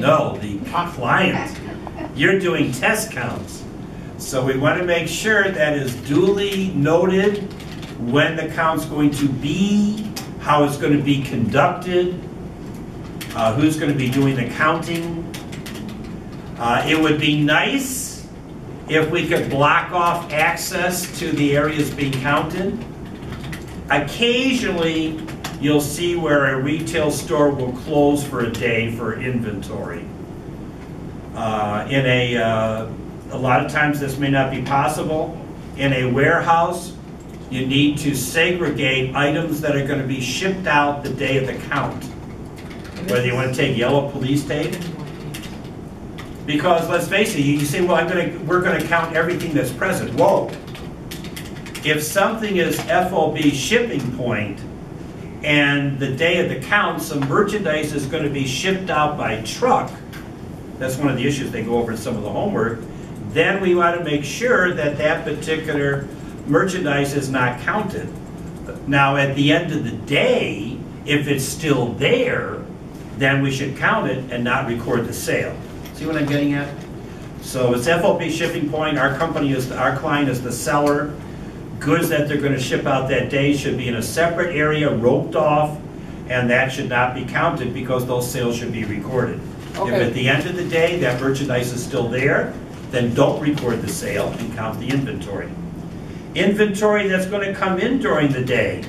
Speaker 1: No, the client. You're doing test counts. So we want to make sure that is duly noted when the count's going to be, how it's going to be conducted, who's going to be doing the counting. It would be nice if we could block off access to the areas being counted. Occasionally, you'll see where a retail store will close for a day for inventory. A lot of times this may not be possible. In a warehouse, you need to segregate items that are going to be shipped out the day of the count. Whether you want to take yellow police tape. Because let's face it, you say, well, we're going to count everything that's present. Whoa. If something is FOB shipping point, and the day of the count, some merchandise is going to be shipped out by truck, that's one of the issues they go over in some of the homework, then we want to make sure that that particular merchandise is not counted. Now, at the end of the day, if it's still there, then we should count it and not record the sale. See what I'm getting at? So it's FOB shipping point. Our client is the seller. Goods that they're going to ship out that day should be in a separate area, roped off, and that should not be counted because those sales should be recorded. Okay. If at the end of the day that merchandise is still there, then don't record the sale and count the inventory. Inventory that's going to come in during the day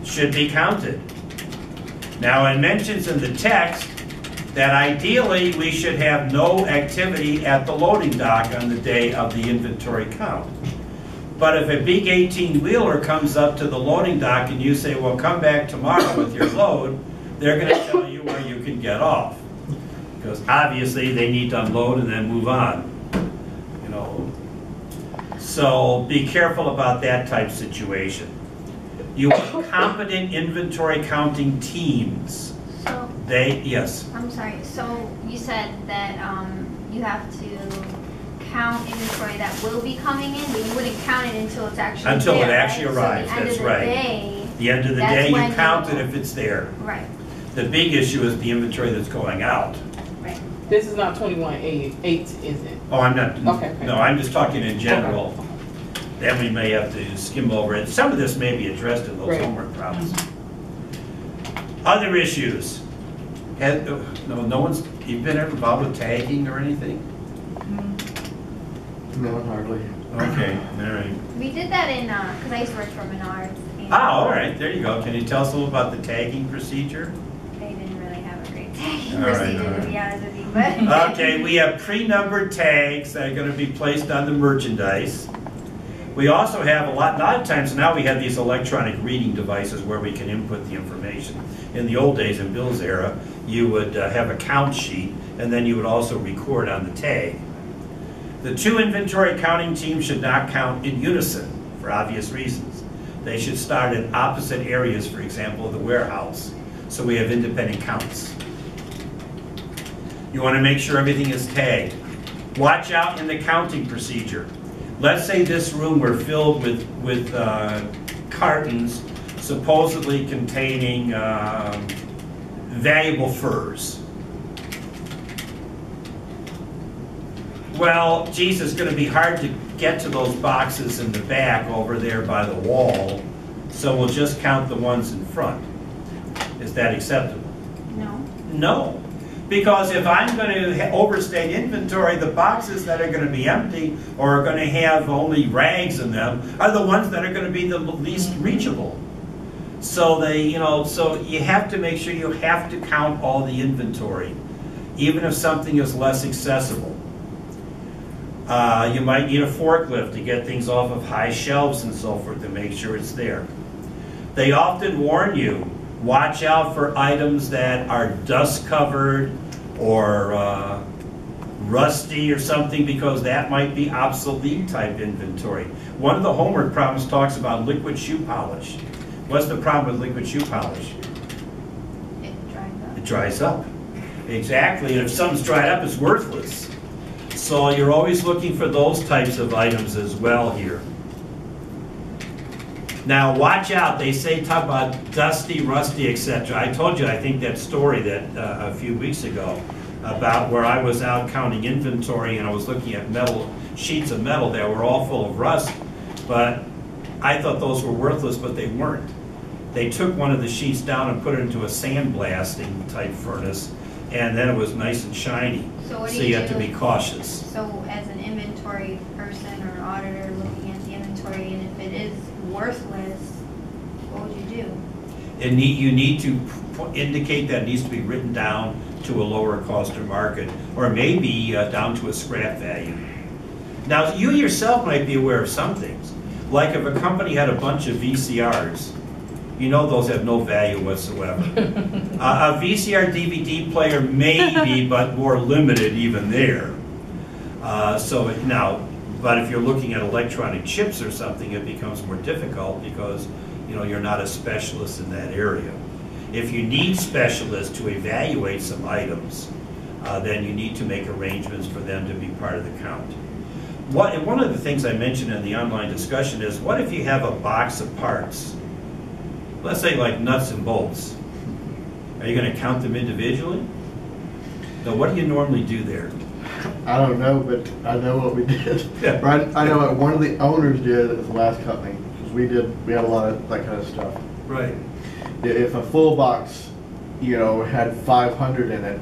Speaker 1: should be counted. Now, it mentions in the text that ideally we should have no activity at the loading dock on the day of the inventory count. But if a big 18-wheeler comes up to the loading dock and you say, well, come back tomorrow with your load, they're going to tell you where you can get off. Because obviously they need to unload and then move on. You know. So be careful about that type situation. You have competent inventory counting teams.
Speaker 2: So,
Speaker 1: yes.
Speaker 2: I'm sorry. So you said that you have to count inventory that will be coming in, but you wouldn't count it until it's actually
Speaker 1: until
Speaker 2: there,
Speaker 1: it actually
Speaker 2: right?
Speaker 1: arrives.
Speaker 2: So
Speaker 1: That's right. The end of the day, you count it if it's there.
Speaker 2: Right.
Speaker 1: The big issue is the inventory that's going out.
Speaker 2: Right.
Speaker 4: This is not 21.8, is it?
Speaker 1: Oh, I'm not.
Speaker 4: Okay.
Speaker 1: No, I'm just talking in general. Okay. Then we may have to skim over it. Some of this may be addressed in those homework problems. Other issues. No one's. You've been involved with tagging or anything?
Speaker 3: No, hardly.
Speaker 1: Okay, all right.
Speaker 2: We did that in, because I used to work for Menards.
Speaker 1: All right, there you go. Can you tell us a little about the tagging procedure?
Speaker 2: They didn't really have a great tagging
Speaker 1: All right,
Speaker 2: procedure, to be honest with you. But
Speaker 1: okay, we have pre-numbered tags that are going to be placed on the merchandise. We also have a lot of times now we have these electronic reading devices where we can input the information. In the old days, in Bill's era, you would have a count sheet and then you would also record on the tag. The two inventory counting teams should not count in unison for obvious reasons. They should start in opposite areas, for example, of the warehouse, so we have independent counts. You want to make sure everything is tagged. Watch out in the counting procedure. Let's say this room were filled with cartons supposedly containing valuable furs. Well, geez, it's going to be hard to get to those boxes in the back over there by the wall, so we'll just count the ones in front. Is that acceptable?
Speaker 2: no.
Speaker 1: No. Because if I'm going to overstate inventory, the boxes that are going to be empty or are going to have only rags in them are the ones that are going to be the least reachable. So so you have to make sure you have to count all the inventory, even if something is less accessible. You might need a forklift to get things off of high shelves and so forth to make sure it's there. They often warn you, watch out for items that are dust covered or rusty or something, because that might be obsolete type inventory. One of the homework problems talks about liquid shoe polish. What's the problem with liquid shoe polish?
Speaker 2: It dries up.
Speaker 1: It dries up. Exactly, and if something's dried up, it's worthless. So you're always looking for those types of items as well here. Now watch out, they say talk about dusty, rusty, etc. I told you, I think that story that a few weeks ago about where I was out counting inventory and I was looking at metal, sheets of metal that were all full of rust, but I thought those were worthless, but they weren't. They took one of the sheets down and put it into a sandblasting type furnace, and then it was nice and shiny.
Speaker 2: So what do
Speaker 1: So
Speaker 2: you
Speaker 1: you have to
Speaker 2: do?
Speaker 1: be cautious.
Speaker 2: So as an inventory person or auditor looking at the inventory, and if it is worthless, what would you do?
Speaker 1: You need to indicate that it needs to be written down to a lower cost or market, or maybe down to a scrap value. Now, you yourself might be aware of some things. Like if a company had a bunch of VCRs, you know those have no value whatsoever. A VCR DVD player maybe, but more limited even there. But if you're looking at electronic chips or something, it becomes more difficult because you're not a specialist in that area. If you need specialists to evaluate some items, then you need to make arrangements for them to be part of the count. One of the things I mentioned in the online discussion is, what if you have a box of parts? Let's say like nuts and bolts. Are you going to count them individually? No, what do you normally do there?
Speaker 3: I don't know, but I know what we did.
Speaker 1: Yeah.
Speaker 3: Right, I know what one of the owners did at the last company, because we had a lot of that kind of stuff.
Speaker 1: Right.
Speaker 3: If a full box, had 500 in it,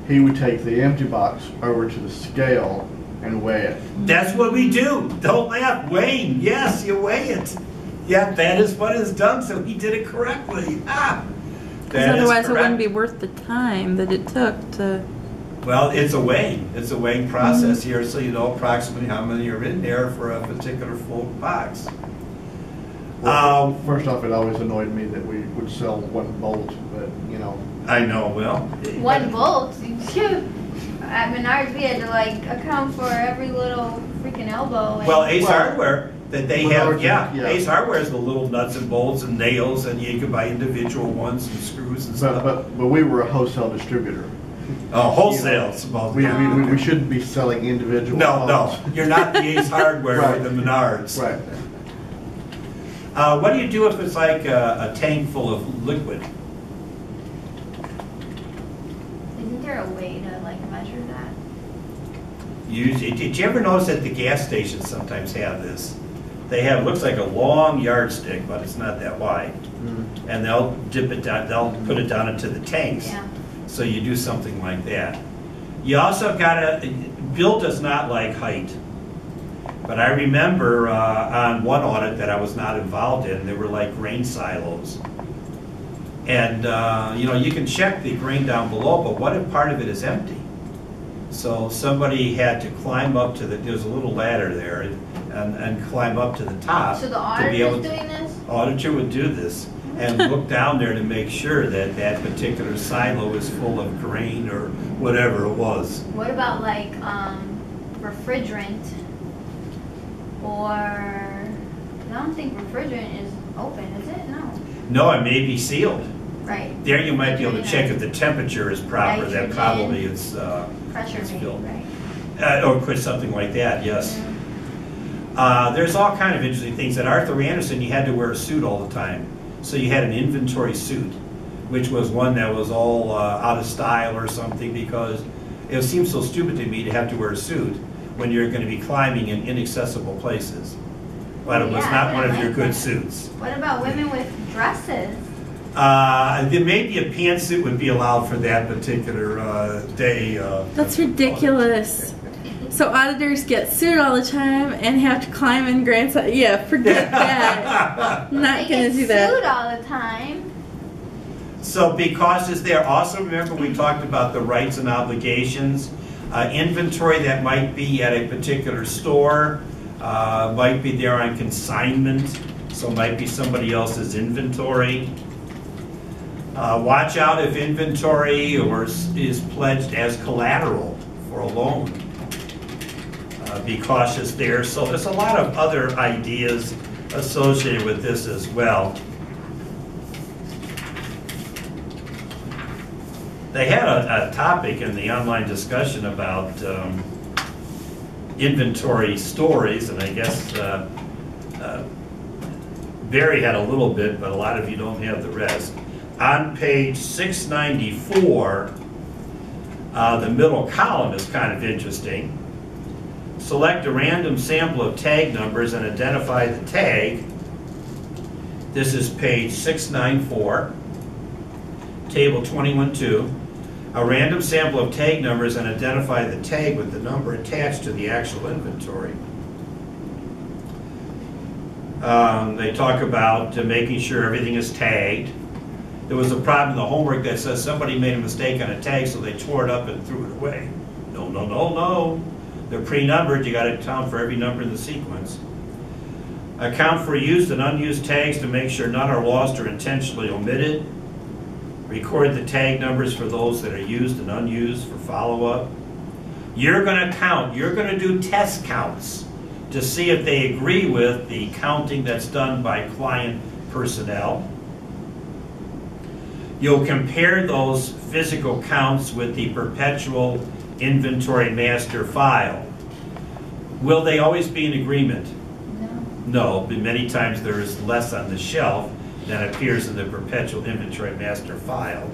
Speaker 3: he would take the empty box over to the scale and weigh it.
Speaker 1: That's what we do. Don't laugh. Weighing. Yes, you weigh it. Yeah, that is what is done, so he did it correctly.
Speaker 5: Because otherwise it wouldn't be worth the time that it took to...
Speaker 1: Well, it's a weighing. It's a weighing process here, so you know approximately how many are in there for a particular full box.
Speaker 3: Well, first off, it always annoyed me that we would sell one bolt, but
Speaker 1: I know, well.
Speaker 2: One bolt? At Menards, we had to account for every little freaking elbow.
Speaker 1: Well, Ace Hardware, that they have,
Speaker 3: yeah.
Speaker 1: Ace Hardware is the little nuts and bolts and nails, and you can buy individual ones and screws and stuff.
Speaker 3: But we were a wholesale distributor.
Speaker 1: Oh, wholesale, supposedly.
Speaker 3: We shouldn't be selling individual
Speaker 1: No, you're not the Ace Hardware
Speaker 3: Right.
Speaker 1: or the Menards.
Speaker 3: Right.
Speaker 1: What do you do if it's like a tank full of liquid?
Speaker 2: Isn't there a way to measure that?
Speaker 1: Did you ever notice that the gas stations sometimes have this? They have, looks like a long yardstick, but it's not that wide.
Speaker 3: Mm-hmm.
Speaker 1: And they'll dip it down, they'll put it down into the tanks.
Speaker 2: Yeah.
Speaker 1: So you do something like that. You also gotta, Bill does not like height. But I remember on one audit that I was not involved in, there were like grain silos. And you can check the grain down below, but what if part of it is empty? So somebody had to climb up to there's a little ladder there, and climb up to the top.
Speaker 2: So the
Speaker 1: to be able
Speaker 2: auditor's
Speaker 1: to,
Speaker 2: doing this?
Speaker 1: auditor would do this and look down there to make sure that that particular silo is full of grain or whatever it was.
Speaker 2: What about refrigerant? Or I don't think refrigerant is open, is it? No.
Speaker 1: No, it may be sealed.
Speaker 2: Right.
Speaker 1: There you might be able to check if the temperature is proper. That
Speaker 2: Nitrogen.
Speaker 1: probably is
Speaker 2: Pressure
Speaker 1: it's
Speaker 2: maybe,
Speaker 1: filled.
Speaker 2: right?
Speaker 1: Or put something like that. Yes.
Speaker 2: Yeah.
Speaker 1: There's all kind of interesting things. At Arthur Anderson, you had to wear a suit all the time. So you had an inventory suit, which was one that was all out of style or something, because it seems so stupid to me to have to wear a suit when you're going to be climbing in inaccessible places. But it was
Speaker 2: Yeah,
Speaker 1: not
Speaker 2: I
Speaker 1: one of
Speaker 2: like
Speaker 1: your good
Speaker 2: that.
Speaker 1: suits.
Speaker 2: What about women with dresses?
Speaker 1: Maybe a pantsuit would be allowed for that particular day.
Speaker 5: That's ridiculous. So auditors get sued all the time and have to climb in grand size. Yeah, forget that. Not
Speaker 2: They
Speaker 5: gonna
Speaker 2: get
Speaker 5: do that.
Speaker 2: sued all the time.
Speaker 1: So be cautious there. Also remember we talked about the rights and obligations. Inventory that might be at a particular store might be there on consignment, so might be somebody else's inventory. Watch out if inventory is pledged as collateral for a loan. Be cautious there. So there's a lot of other ideas associated with this as well. They had a topic in the online discussion about inventory stories, and I guess Barry had a little bit, but a lot of you don't have the rest. On page 694, the middle column is kind of interesting. Select a random sample of tag numbers and identify the tag. This is page 694, table 21-2. A random sample of tag numbers and identify the tag with the number attached to the actual inventory. They talk about making sure everything is tagged. There was a problem in the homework that says somebody made a mistake on a tag, so they tore it up and threw it away. No, no, no, no. They're pre-numbered. You got to count for every number in the sequence. Account for used and unused tags to make sure none are lost or intentionally omitted. Record the tag numbers for those that are used and unused for follow-up. You're going to count. You're going to do test counts to see if they agree with the counting that's done by client personnel. You'll compare those physical counts with the perpetual inventory master file. Will they always be in agreement? No, but many times there is less on the shelf than appears in the perpetual inventory master file.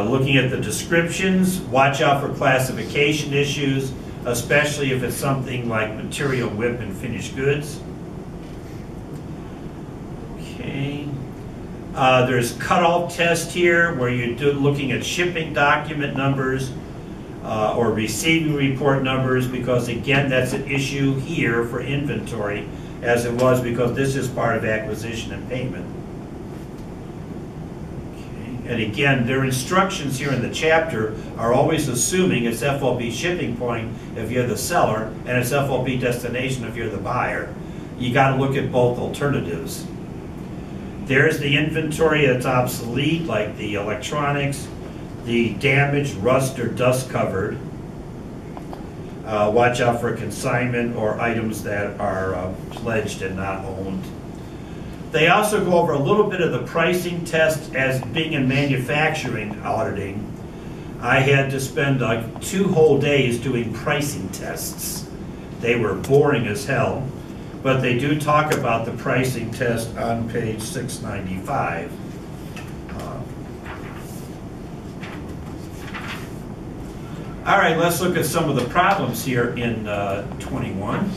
Speaker 1: Looking at the descriptions, watch out for classification issues, especially if it's something like material, WIP, and finished goods. Okay. There's cutoff test here where you're looking at shipping document numbers or receiving report numbers, because again that's an issue here for inventory as it was, because this is part of acquisition and payment. Okay. And again, their instructions here in the chapter are always assuming it's FOB shipping point if you're the seller and it's FOB destination if you're the buyer. You got to look at both alternatives. There's the inventory that's obsolete, like the electronics, the damaged, rust, or dust covered. Watch out for consignment or items that are pledged and not owned. They also go over a little bit of the pricing test as being in manufacturing auditing. I had to spend like 2 whole days doing pricing tests. They were boring as hell. But they do talk about the pricing test on page 695. All right, let's look at some of the problems here in 21.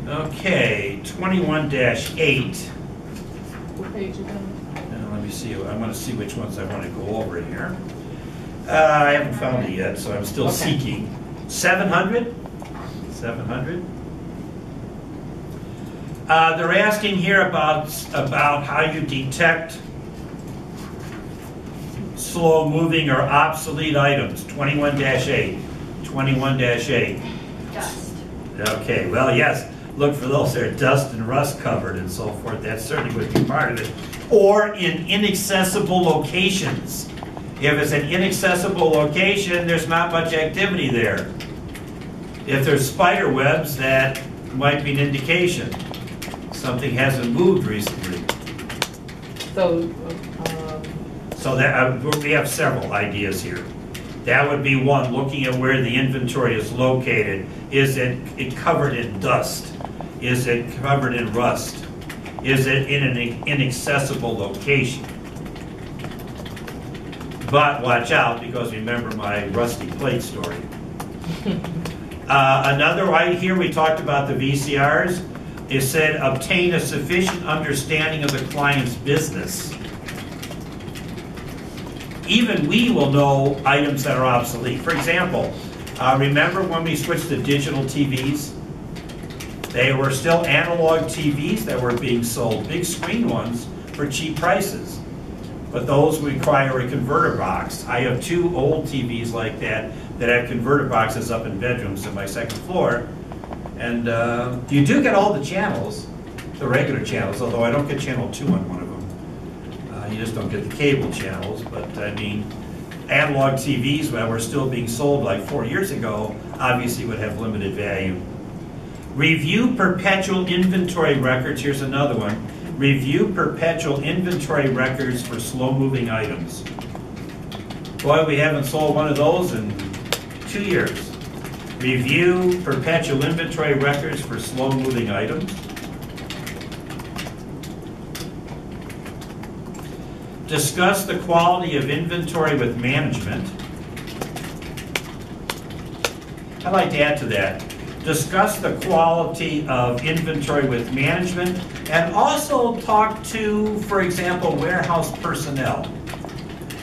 Speaker 1: Okay, 21-8.
Speaker 4: What page you on?
Speaker 1: Let me see. I want to see which ones I want to go over here. I haven't found it yet, so I'm still seeking. 700? 700. They're asking here about how you detect slow-moving or obsolete items. 21-8. 21-8.
Speaker 2: Dust.
Speaker 1: Okay. Well, yes. Look for those. They're dust and rust covered and so forth. That certainly would be part of it. Or in inaccessible locations. If it's an inaccessible location, there's not much activity there. If there's spider webs, that might be an indication something hasn't moved recently. So that we have several ideas here. That would be one, looking at where the inventory is located. Is it covered in dust? Is it covered in rust? Is it in an inaccessible location? But watch out, because remember my rusty plate story. Another right here, we talked about the VCRs. It said obtain a sufficient understanding of the client's business. Even we will know items that are obsolete. For example, remember when we switched to digital TVs? They were still analog TVs that were being sold, big screen ones, for cheap prices. But those require a converter box. I have 2 old TVs like that have converter boxes up in bedrooms on my 2nd floor. And you do get all the channels, the regular channels, although I don't get channel 2 on one of them. You just don't get the cable channels. But I mean, analog TVs that were still being sold like 4 years ago obviously would have limited value. Review perpetual inventory records. Here's another one. Review perpetual inventory records for slow-moving items. Boy, we haven't sold one of those in 2 years. Review perpetual inventory records for slow-moving items. Discuss the quality of inventory with management. I'd like to add to that. Discuss the quality of inventory with management, and also talk to, for example, warehouse personnel.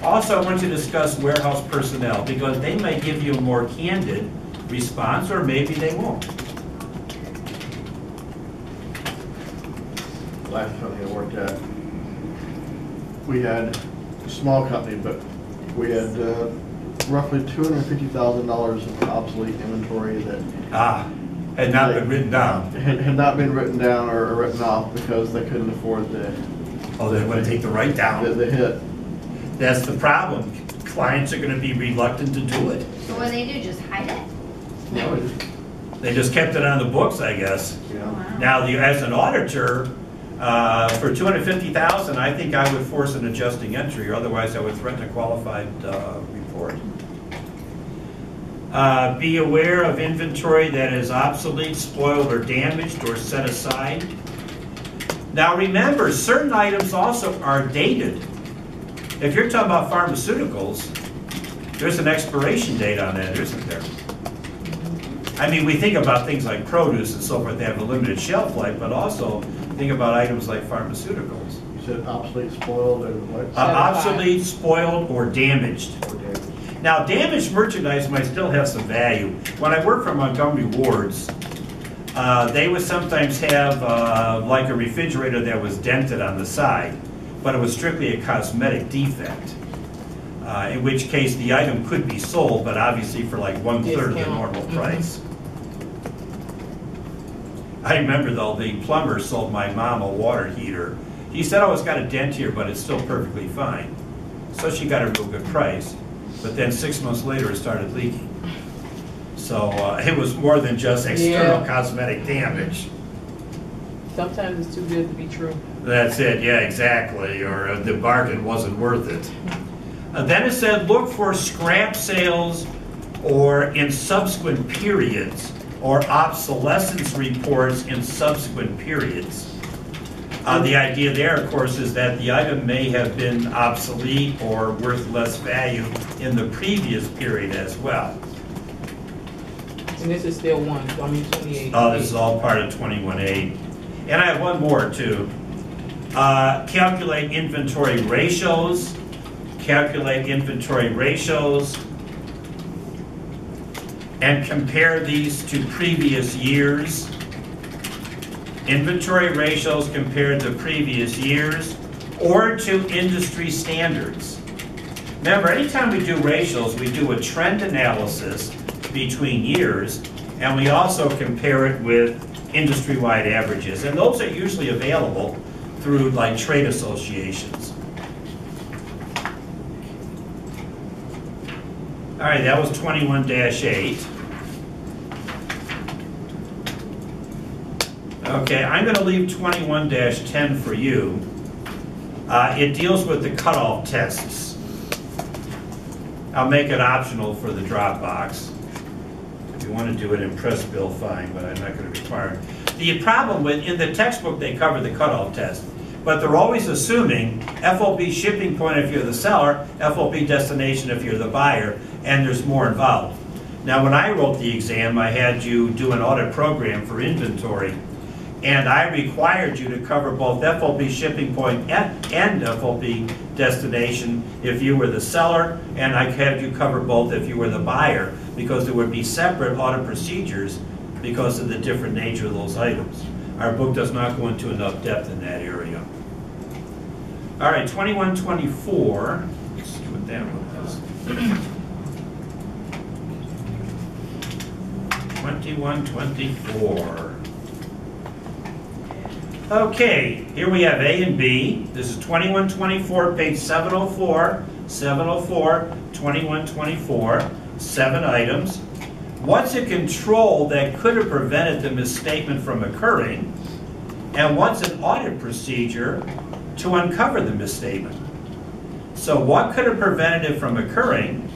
Speaker 1: Also, I want you to discuss warehouse personnel, because they may give you a more candid response, or maybe they won't.
Speaker 3: Last company I worked at, we had a small company, but we had roughly $250,000 of obsolete inventory that
Speaker 1: Had not been written down.
Speaker 3: had not been written down or written off because they couldn't afford
Speaker 1: Oh, they want to take the write down.
Speaker 3: the hit.
Speaker 1: That's the problem. Clients are going to be reluctant to do it.
Speaker 2: So what they do, just hide it?
Speaker 3: You know,
Speaker 1: They just kept it on the books, I guess.
Speaker 3: you know.
Speaker 2: Wow.
Speaker 1: Now, as an auditor, for $250,000, I think I would force an adjusting entry, or otherwise I would threaten a qualified report. Be aware of inventory that is obsolete, spoiled, or damaged, or set aside. Now remember, certain items also are dated. If you're talking about pharmaceuticals, there's an expiration date on that, isn't there? I mean, we think about things like produce and so forth, they have a limited shelf life, but also think about items like pharmaceuticals.
Speaker 3: You said obsolete, spoiled, or what?
Speaker 1: Obsolete, spoiled, or damaged.
Speaker 3: Or damaged.
Speaker 1: Now, damaged merchandise might still have some value. When I worked for Montgomery Wards, they would sometimes have like a refrigerator that was dented on the side, but it was strictly a cosmetic defect. In which case the item could be sold, but obviously for like 1/3 of the normal price. I remember though, the plumber sold my mom a water heater. He said, oh, it's got a dent here, but it's still perfectly fine. So she got a real good price. But then 6 months later, it started leaking. So it was more than just external cosmetic damage.
Speaker 4: Sometimes it's too good to be true.
Speaker 1: That's it, yeah, exactly. Or the bargain wasn't worth it. Then it said, look for scrap sales or in subsequent periods, or obsolescence reports in subsequent periods. The idea there, of course, is that the item may have been obsolete or worth less value in the previous period as well.
Speaker 4: And this is still 28.
Speaker 1: Oh, this is all part of 21A. And I have one more, too. Calculate inventory ratios. Calculate inventory ratios. And compare these to previous years. Inventory ratios compared to previous years or to industry standards. Remember, anytime we do ratios, we do a trend analysis between years, and we also compare it with industry-wide averages. And those are usually available through like trade associations. All right, that was 21-8. Okay, I'm going to leave 21-10 for you. It deals with the cutoff tests. I'll make it optional for the Dropbox. If you want to do it in press bill, fine, but I'm not going to require it. The problem with, in the textbook, they cover the cutoff test, but they're always assuming FOB shipping point if you're the seller, FOB destination if you're the buyer, and there's more involved. Now, when I wrote the exam, I had you do an audit program for inventory, and I required you to cover both FOB shipping point and FOB destination if you were the seller, and I had you cover both if you were the buyer, because there would be separate audit procedures because of the different nature of those items. Our book does not go into enough depth in that area. All right, 21-24. Let's see what that one is. 21-24. Okay, here we have A and B. This is 21-24, page 704. 704, 21-24, 7 items. What's a control that could have prevented the misstatement from occurring? And what's an audit procedure to uncover the misstatement? So what could have prevented it from occurring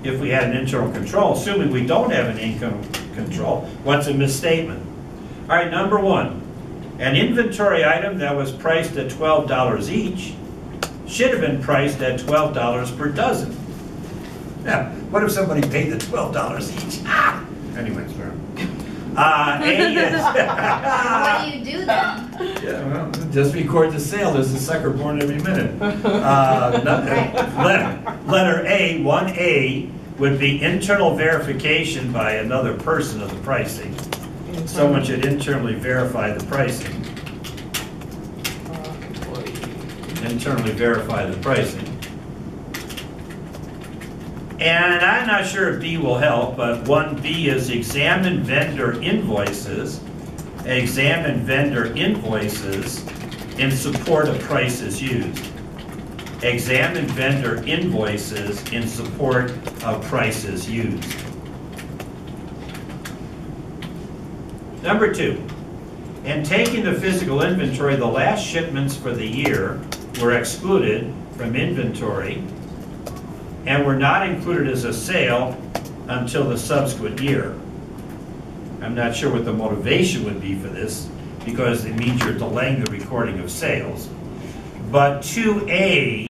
Speaker 1: if we had an internal control? Assuming we don't have an income control, what's a misstatement? All right, number one, an inventory item that was priced at $12 each should have been priced at $12 per dozen. Now, what if somebody paid the $12 each? Ah! Anyways, A is...
Speaker 2: What do you do then?
Speaker 1: Yeah, well, just record the sale. There's a sucker born every minute. Letter A, 1A, would be internal verification by another person of the pricing. Someone should internally verify the pricing. Internally verify the pricing. And I'm not sure if B will help, but 1B is examine vendor invoices. Examine vendor invoices in support of prices used. Examine vendor invoices in support of prices used. Number 2, in taking the physical inventory, the last shipments for the year were excluded from inventory and were not included as a sale until the subsequent year. I'm not sure what the motivation would be for this, because it means you're delaying the recording of sales. But 2A